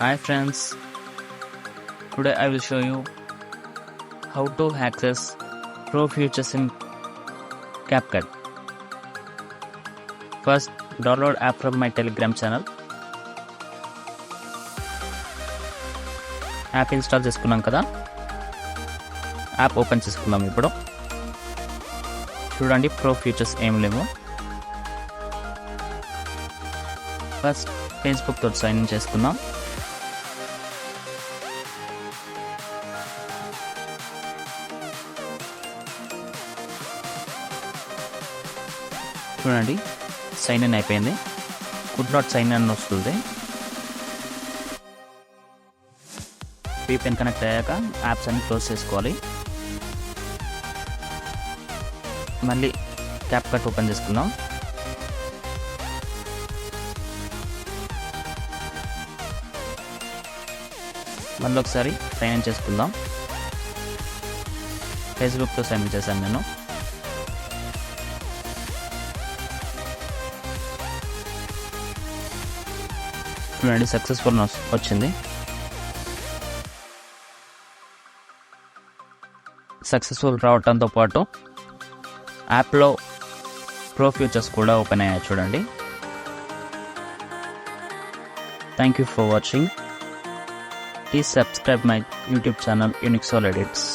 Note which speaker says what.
Speaker 1: Hi friends, today I will show you how to access Pro Features in CapCut. First, download app from my Telegram channel. App install చేసుకున్నాం కదా, app open చేసుకుందాం. ఇప్పుడు చూడండి, pro features ఏం లేవు. First Facebook తోటి sign in చేసుకుందాం. చూడండి, సైన్ ఇన్ అయిపోయింది. కుడ్ నాట్ సైన్ ఇన్ వస్తుంది. VPN కనెక్ట్ అయ్యాక యాప్స్ అన్ని క్లోజ్ చేసుకోవాలి. మళ్ళీ CapCut ఓపెన్ చేసుకుందాం. మళ్ళీ ఒకసారి సైన్ ఇన్ చేసుకుందాం. ఫేస్బుక్తో సైన్ ఇన్ చేశాను నేను. చూడండి, సక్సెస్ఫుల్ వచ్చింది. సక్సెస్ఫుల్ రావడంతో పాటు యాప్లో ప్రో ఫీచర్స్ కూడా ఓపెన్ అయ్యాయి. చూడండి. Thank you for watching. Please subscribe my YouTube channel unique soul edits.